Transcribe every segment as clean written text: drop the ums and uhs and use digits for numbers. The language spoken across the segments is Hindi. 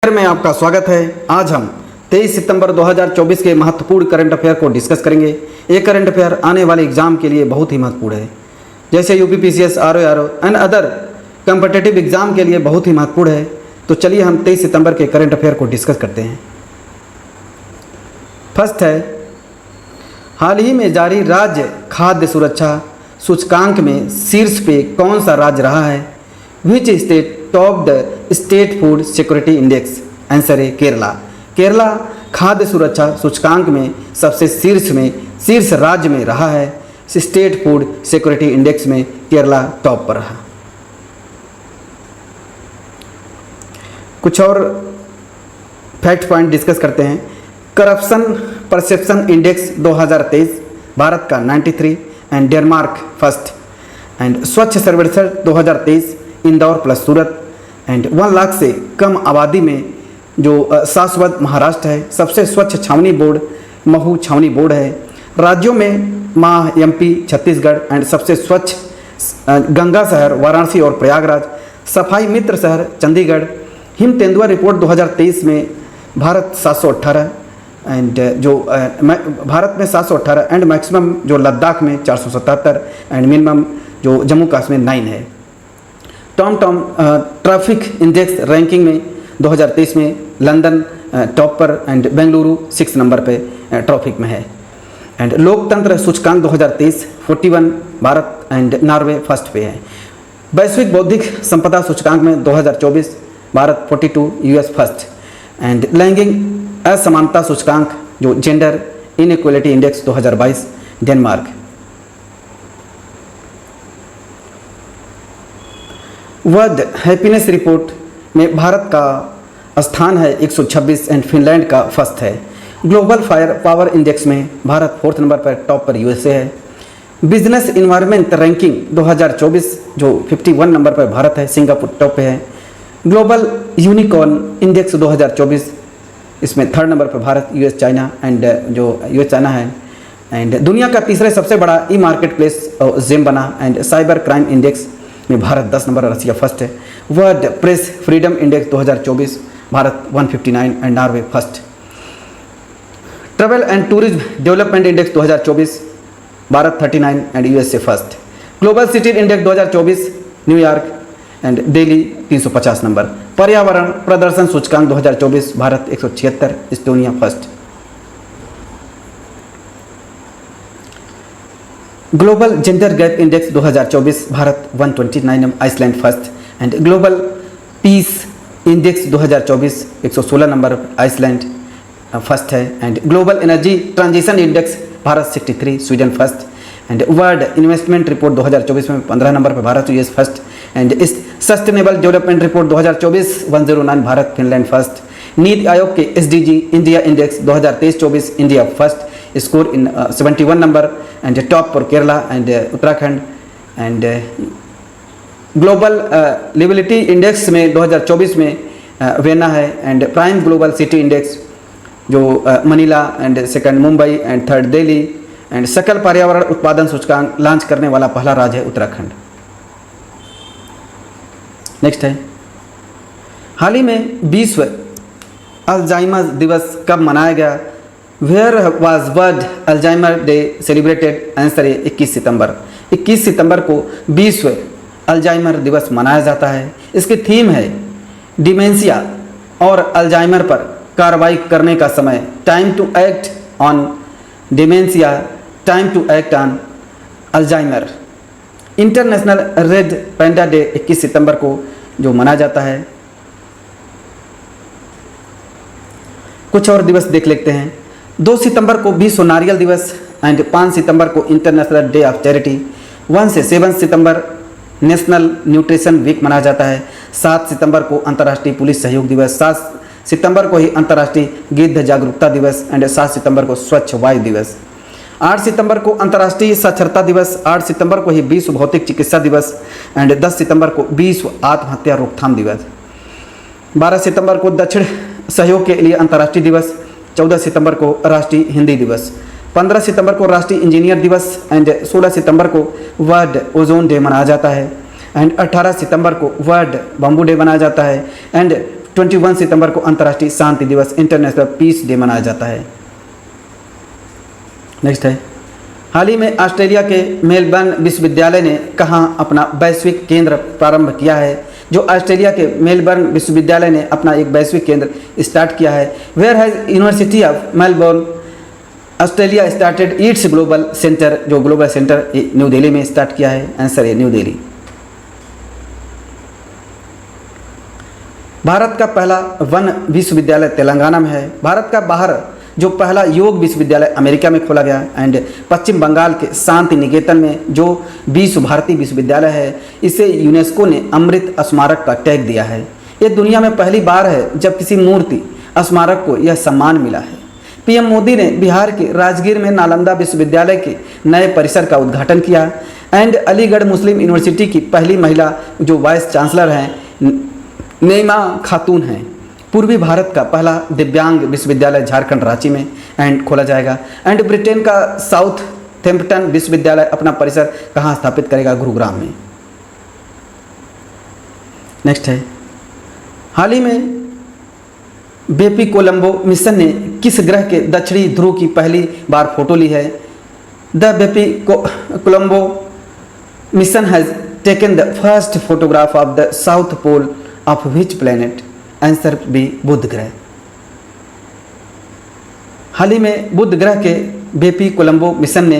में आपका स्वागत है। आज हम 23 सितंबर 2024 के महत्वपूर्ण करंट अफेयर को डिस्कस करेंगे। ये करंट अफेयर आने वाले एग्जाम के लिए बहुत ही महत्वपूर्ण है, जैसे UPPCS, RO and other competitive exam के लिए बहुत ही महत्वपूर्ण है। तो चलिए हम 23 सितंबर के करंट अफेयर को डिस्कस करते हैं। फर्स्ट है, हाल ही में जारी राज्य खाद्य सुरक्षा सूचकांक में शीर्ष पे कौन सा राज्य रहा है? Which state top the state food security index? Answer है केरला। केरला खाद्य सुरक्षा सूचकांक में सबसे शीर्ष राज्य में रहा है। स्टेट फूड सिक्योरिटी इंडेक्स में केरला टॉप पर रहा। कुछ और फैक्ट पॉइंट डिस्कस करते हैं। करप्शन परसेप्शन इंडेक्स 2023 भारत का 93 एंड डेनमार्क फर्स्ट। एंड स्वच्छ सर्वेक्षण 2023 Indore plus Surat. And 1 lakh से कम आबादी में जो शाश्वत महाराष्ट्र है। सबसे स्वच्छ छावनी बोर्ड महू छावनी बोर्ड है। राज्यों में माह एमपी छत्तीसगढ़। एंड सबसे स्वच्छ गंगा शहर वाराणसी और प्रयागराज। सफाई मित्र शहर चंडीगढ़। हिम तेंदुआ रिपोर्ट 2023 में भारत 718 एंड जो भारत में 718 एंड मैक्सिमम जो लद्दाख में 477 एंड मिनिमम जो जम्मू कश्मीर 9 है। टॉम ट्रैफिक इंडेक्स रैंकिंग में 2023 में लंदन टॉप पर एंड बेंगलुरु 6 नंबर पे ट्रैफिक में है। एंड लोकतंत्र सूचकांक 2023 41 भारत एंड नॉर्वे फर्स्ट पे है। वैश्विक बौद्धिक संपदा सूचकांक में 2024 भारत 42 यूएस फर्स्ट। एंड लैंगिक असमानता सूचकांक जो gender inequality index 2022 Denmark. World happiness report में भारत का स्थान है 126 एंड फिनलैंड का फर्स्ट है। ग्लोबल फायर पावर इंडेक्स में भारत 4th नंबर पर टॉप पर यूएसए है। बिजनेस इन्वायरमेंट रैंकिंग 2024 जो 51 नंबर पर भारत है। सिंगापुर टॉप पे है। ग्लोबल यूनिकॉर्न इंडेक्स 2024 इसमें 3rd नंबर पर भारत, यूएस चाइना एंड जो यूएस चाइना है। एंड दुनिया का तीसरे सबसे बड़ा ई मार्केट प्लेस जेम बना। एंड साइबर क्राइम इंडेक्स में भारत 10 नंबर, रसिया फर्स्ट है। World press freedom index 2024 Bharat 159 and Norway first. Travel and tourism development index 2024 Bharat 39 and USA first. Global city index 2024 New York and Delhi 350 number. पर्यावरण प्रदर्शन सूचकांक 2024 Bharat 176, Estonia first. Global gender gap index 2024 Bharat 129, Iceland first. And global peace index 2024 116 number, Iceland first है। And global energy transition index Bharat 63, Sweden first. And world investment report 2024 में 15 नंबर पर भारत, यूएस फर्स्ट। एंड इस sustainable development report 2024 109 Bharat, Finland first. NITI Aayog के SDG India index 2023-24 India first, score in 71 number and top पर Kerala and Uttarakhand. And global liveability index में 2024 में वेना है। And prime global city index जो Manila and second Mumbai and third Delhi. And सकल पर्यावरण उत्पादन सूचकांक लॉन्च करने वाला पहला राज्य है उत्तराखंड। नेक्स्ट है, हाल ही में विश्व अल्जाइमर दिवस कब मनाया गया? Where was world Alzheimer day celebrated? Answer है 21 सितंबर। 21 सितंबर को विश्व अल्जाइमर दिवस मनाया जाता है। इसकी थीम है डिमेंशिया और अल्जाइमर पर कार्रवाई करने का समय, time to act on dementia, time to act on Alzheimer. International red panda day 21 सितंबर को जो मनाया जाता है। कुछ और दिवस देख लेते हैं। 2 सितंबर को विश्व नारियल दिवस एंड 5 सितंबर को इंटरनेशनल डे ऑफ चैरिटी। 1 से 7 सितंबर नेशनल न्यूट्रिशन वीक मनाया जाता है। 7 सितंबर को अंतर्राष्ट्रीय पुलिस सहयोग दिवस। 7 सितंबर को ही अंतर्राष्ट्रीय गिद्ध जागरूकता दिवस एंड 7 सितंबर को स्वच्छ वायु दिवस। 8 सितंबर को अंतर्राष्ट्रीय साक्षरता दिवस। 8 सितंबर को ही विश्व भौतिक चिकित्सा दिवस एंड 10 सितंबर को विश्व आत्महत्या रोकथाम दिवस। 12 सितंबर को दक्षिण सहयोग के लिए अंतर्राष्ट्रीय दिवस। 14 सितंबर को राष्ट्रीय हिंदी दिवस। 15 सितंबर को राष्ट्रीय इंजीनियर दिवस एंड 16 सितंबर को वर्ल्ड ओजोन डे मनाया जाता है। एंड 18 सितंबर को वर्ल्ड बम्बू डे मनाया जाता है। एंड 21 सितंबर को अंतर्राष्ट्रीय शांति दिवस, इंटरनेशनल पीस डे मनाया जाता है। नेक्स्ट है, हाल ही में ऑस्ट्रेलिया के मेलबर्न विश्वविद्यालय ने कहाँ अपना वैश्विक केंद्र प्रारंभ किया है? जो ऑस्ट्रेलिया के मेलबर्न विश्वविद्यालय ने अपना एक वैश्विक केंद्र स्टार्ट किया है। Where has university of Melbourne Australia started its global centre? जो ग्लोबल सेंटर न्यू दिल्ली में स्टार्ट किया है। आंसर है न्यू दिल्ली। भारत का पहला वन विश्वविद्यालय तेलंगाना में है। भारत का बाहर जो पहला योग विश्वविद्यालय अमेरिका में खोला गया एंड पश्चिम बंगाल के शांति निकेतन में जो विश्व भारती विश्वविद्यालय है, इसे यूनेस्को ने अमृत स्मारक का टैग दिया है। ये दुनिया में पहली बार है जब किसी मूर्ति स्मारक को यह सम्मान मिला है। पीएम मोदी ने बिहार के राजगीर में नालंदा विश्वविद्यालय के नए परिसर का उद्घाटन किया एंड अलीगढ़ मुस्लिम यूनिवर्सिटी की पहली महिला जो वाइस चांसलर हैं नईमा खातून हैं। पूर्वी भारत का पहला दिव्यांग विश्वविद्यालय झारखंड रांची में एंड खोला जाएगा एंड ब्रिटेन का साउथहैम्पटन विश्वविद्यालय अपना परिसर कहाँ स्थापित करेगा? गुरुग्राम में। नेक्स्ट है, हाल ही में बेपी कोलंबो मिशन ने किस ग्रह के दक्षिणी ध्रुव की पहली बार फोटो ली है? The Bepi Colombo mission has taken the first photograph of the south pole of which planet? Answer B Budh ग्रह। हाल ही में बुध ग्रह के बेपी कोलंबो मिशन ने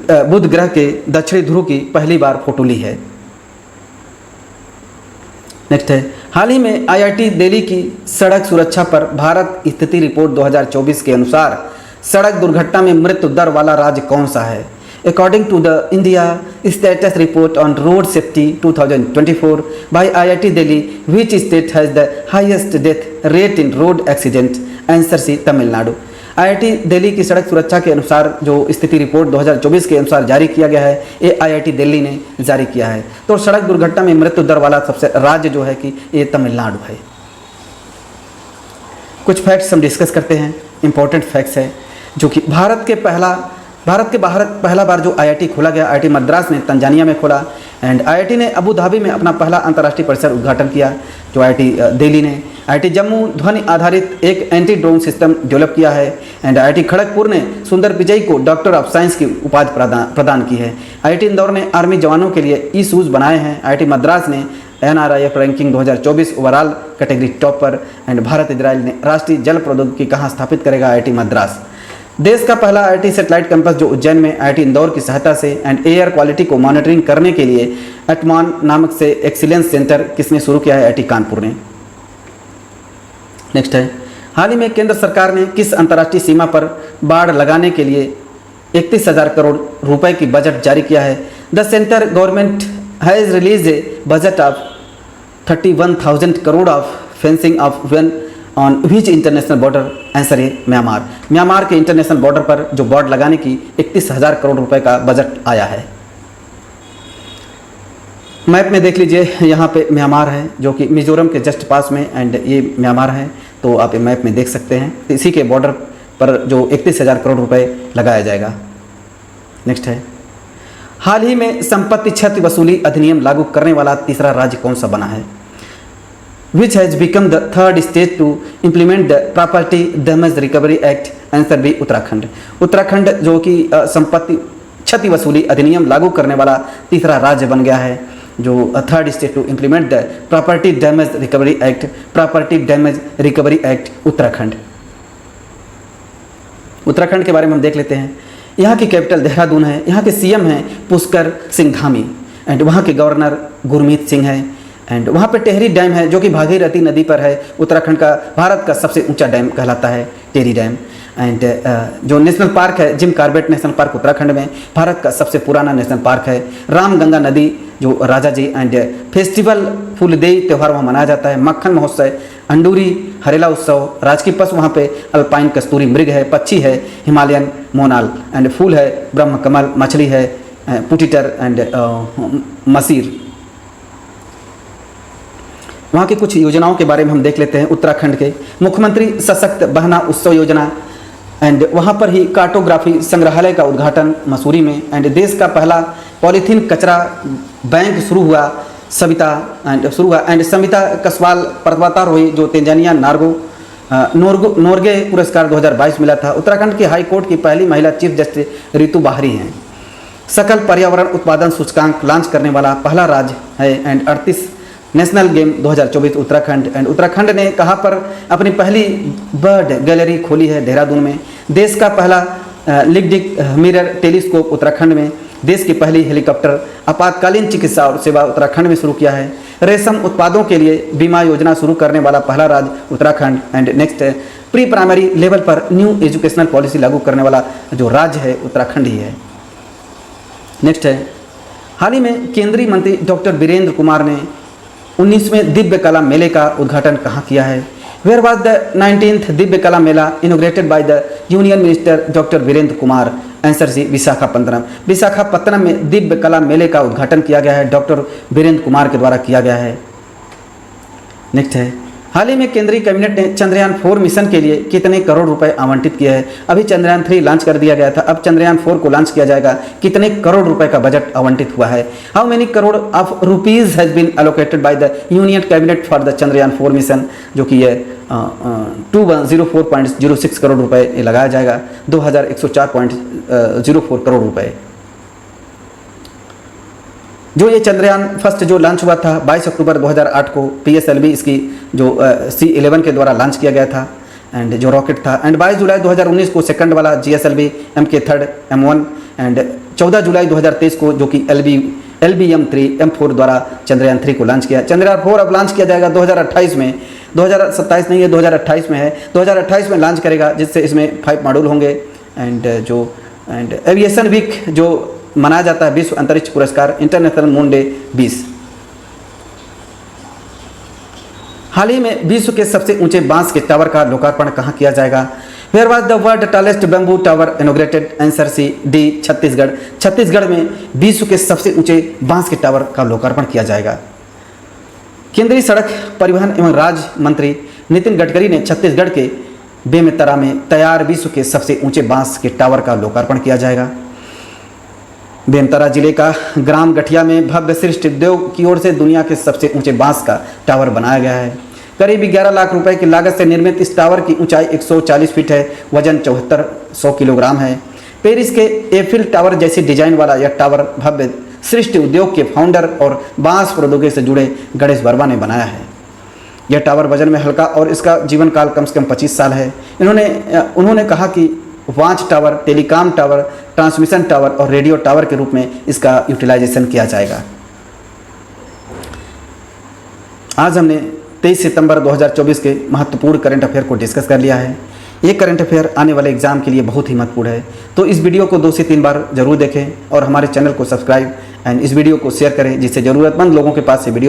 बुध ग्रह के दक्षिणी ध्रुव की पहली बार फोटो ली है। नेक्स्ट है, हाल ही में आईआईटी दिल्ली की सड़क सुरक्षा पर भारत स्थिति रिपोर्ट 2024 के अनुसार सड़क दुर्घटना में मृत्यु दर वाला राज्य कौन सा है? According to the India Status Report on Road Safety 2024 by IIT Delhi, which state has the highest death rate in road accident? Answer C, Tamil Nadu. IIT Delhi की सड़क सुरक्षा के अनुसार जो स्थिति रिपोर्ट 2024 के अनुसार जारी किया गया है, ये आईआईटी दिल्ली ने जारी किया है। तो सड़क दुर्घटना में मृत्यु दर वाला सबसे राज्य जो है कि ये तमिलनाडु है। कुछ फैक्ट्स हम डिस्कस करते हैं, इंपॉर्टेंट फैक्ट्स है जो कि भारत के बाहर पहला बार जो आईआईटी खोला गया, आईआईटी मद्रास ने तंजानिया में खोला एंड आईआईटी ने अबू धाबी में अपना पहला अंतर्राष्ट्रीय परिसर उद्घाटन किया जो आईआईटी दिल्ली ने। आईआईटी जम्मू ध्वनि आधारित एक एंटी ड्रोन सिस्टम डेवलप किया है एंड आईआईटी खड़गपुर ने सुंदर पिचई को डॉक्टर ऑफ साइंस की उपाधि प्रदान की है। आईआईटी इंदौर ने आर्मी जवानों के लिए ई शूज़ बनाए हैं। आईआईटी मद्रास ने NRIF ranking 2024 overall category top पर एंड भारत इजराइल ने राष्ट्रीय जल प्रौद्योगिकी कहाँ स्थापित करेगा? आईआईटी मद्रास। देश का पहला आईआईटी सैटेलाइट कैंपस जो उज्जैन में आईआईटी इंदौर की सहायता से एंड एयर क्वालिटी को मॉनिटरिंग करने के लिए एटमॉन नामक से एक्सीलेंस सेंटर किसने शुरू किया है? आईआईटी कानपुर ने। नेक्स्ट है, हाल ही में केंद्र सरकार ने किस अंतर्राष्ट्रीय सीमा पर बाड़ लगाने के लिए 31,000 करोड़ रुपए की बजट जारी किया है? The centre government has release a budget of 31,000 crore of fencing of one on which international border? Answer है म्यांमार के इंटरनेशनल बॉर्डर पर जो बॉर्डर लगाने की 31,000 करोड़ रुपए का बजट आया है। मैप में देख लीजिए, यहाँ पे म्यांमार है जो कि मिजोरम के जस्ट पास में एंड ये म्यांमार है, तो आप ये मैप में देख सकते हैं। इसी के बॉर्डर पर जो 31,000 करोड़ रुपए लगाया जाएगा। नेक्स्ट है, हाल ही में संपत्ति क्षति वसूली अधिनियम लागू करने वाला तीसरा राज्य कौन सा बना है? Which has become the third state to implement the Property Damage Recovery Act? Answer B Uttarakhand. Uttarakhand जो कि संपत्ति क्षति वसूली अधिनियम लागू करने वाला तीसरा राज्य बन गया है, जो third state to implement the property damage recovery act. Property damage recovery act Uttarakhand. Uttarakhand के बारे में हम देख लेते हैं। यहाँ की कैपिटल देहरादून है, यहाँ के सीएम हैं पुष्कर सिंह धामी एंड वहाँ के गवर्नर गुरमीत सिंह है एंड वहाँ पे टेहरी डैम है जो कि भागीरथी नदी पर है। उत्तराखंड का भारत का सबसे ऊंचा डैम कहलाता है टेहरी डैम एंड जो नेशनल पार्क है Jim Corbett national park Uttarakhand में भारत का सबसे पुराना नेशनल पार्क है। रामगंगा नदी जो राजा जी एंड फेस्टिवल फूलदेई त्यौहार वहाँ मनाया जाता है। मक्खन महोत्सव, अंडूरी हरेला उत्सव, राजकीय पशु वहाँ पे अल्पाइन कस्तूरी मृग है, पक्षी है हिमालयन मोनाल एंड फूल है ब्रह्म कमल, मछली है पुटीटर एंड मसीर। वहाँ की कुछ योजनाओं के बारे में हम देख लेते हैं। उत्तराखंड के मुख्यमंत्री सशक्त बहना उत्सव योजना एंड वहाँ पर ही कार्टोग्राफी संग्रहालय का उद्घाटन मसूरी में एंड देश का पहला पॉलीथीन कचरा बैंक शुरू हुआ सविता एंड शुरू हुआ एंड सविता कसवाल पर्वतारोही जो तेंजानिया नोर्गे पुरस्कार 2022 मिला था। उत्तराखंड की हाई कोर्ट की पहली महिला चीफ जस्टिस रितु बाहरी हैं। सकल पर्यावरण उत्पादन सूचकांक लॉन्च करने वाला पहला राज्य है and 38 national game 2024 Uttarakhand and Uttarakhand ने कहाँ पर अपनी पहली बर्ड गैलरी खोली है? देहरादून में। देश का पहला लिग्डिक मिरर टेलीस्कोप उत्तराखंड में। देश की पहली हेलीकॉप्टर आपातकालीन चिकित्सा और सेवा उत्तराखंड में शुरू किया है। रेशम उत्पादों के लिए बीमा योजना शुरू करने वाला पहला राज्य उत्तराखंड एंड नेक्स्ट है प्री प्राइमरी लेवल पर न्यू एजुकेशनल पॉलिसी लागू करने वाला जो राज्य है उत्तराखंड ही है। नेक्स्ट है हाल ही में केंद्रीय मंत्री डॉक्टर वीरेंद्र कुमार ने 19वें दिव्य कला मेले का उद्घाटन कहाँ किया है? Where was the 19th Divya Kala Mela inaugurated by the union minister doctor Virendra Kumar? Answer C Visakhapatnam. Visakhapatnam में दिव्य कला मेले का उद्घाटन किया गया है, डॉक्टर वीरेंद्र कुमार के द्वारा किया गया है। नेक्स्ट है हाल ही में केंद्रीय कैबिनेट ने चंद्रयान 4 मिशन के लिए कितने करोड़ रुपए आवंटित किए हैं? अभी चंद्रयान 3 लॉन्च कर दिया गया था, अब चंद्रयान 4 को लॉन्च किया जाएगा। कितने करोड़ रुपए का बजट आवंटित हुआ है? How many crore of rupees has been allocated by the union cabinet for the Chandrayaan 4 mission, जो कि ये 2104.06 करोड़ रुपए लगाया जाएगा, 2104.04 करोड़ रुपए। जो ये चंद्रयान फर्स्ट जो लॉन्च हुआ था 22 अक्टूबर 2008 को PSLV इसकी जो C11 के द्वारा लॉन्च किया गया था एंड जो रॉकेट था एंड 22 जुलाई 2019 को सेकंड वाला GSLV MK3 M1 एंड 14 जुलाई 2023 को जो कि LBM-3 M4 द्वारा चंद्रयान 3 को लॉन्च किया। चंद्रयान 4 अब लॉन्च किया जाएगा 2028 में, 2027 नहीं है 2028 में है, 2028 में लॉन्च करेगा, जिससे इसमें 5 मॉड्यूल होंगे एंड एविएशन वीक जो मनाया जाता है विश्व अंतरिक्ष पुरस्कार इंटरनेशनल मून डे 20। हाल ही में विश्व के सबसे ऊंचे बांस के टावर का लोकार्पण कहां किया जाएगा? Where was the world tallest bamboo tower inaugurated? Answer C D Chhattisgarh. Chhattisgarh में विश्व के सबसे ऊंचे बांस के टावर का लोकार्पण किया जाएगा। केंद्रीय सड़क परिवहन एवं राज्य मंत्री नितिन गडकरी ने छत्तीसगढ़ के बेमेतरा में तैयार विश्व के सबसे ऊंचे बांस के टावर का लोकार्पण किया जाएगा। बेमेतरा जिले का ग्राम गठिया में भव्य सृष्ट उद्योग की ओर से दुनिया के सबसे ऊंचे बांस का टावर बनाया गया है। करीब 11 लाख रुपए की लागत से निर्मित इस टावर की ऊंचाई 140 फीट है, वजन 7400 किलोग्राम है। पेरिस के एफिल टावर जैसी डिजाइन वाला यह टावर भव्य सृष्टि उद्योग के फाउंडर और बांस प्रौद्योगिकी से जुड़े गणेश वर्मा ने बनाया है। यह टावर वजन में हल्का और इसका जीवन काल कम से कम 25 साल है। उन्होंने कहा कि watch tower, telecom tower, transmission tower और रेडियो टावर के रूप में इसका यूटिलाइजेशन किया जाएगा। आज हमने 23 सितंबर 2024 के महत्वपूर्ण करंट अफेयर को डिस्कस कर लिया है। ये करंट अफेयर आने वाले एग्जाम के लिए बहुत ही महत्वपूर्ण है, तो इस वीडियो को 2 से 3 बार जरूर देखें और हमारे चैनल को सब्सक्राइब एंड इस वीडियो को शेयर करें, जिससे ज़रूरतमंद लोगों के पास ये वीडियो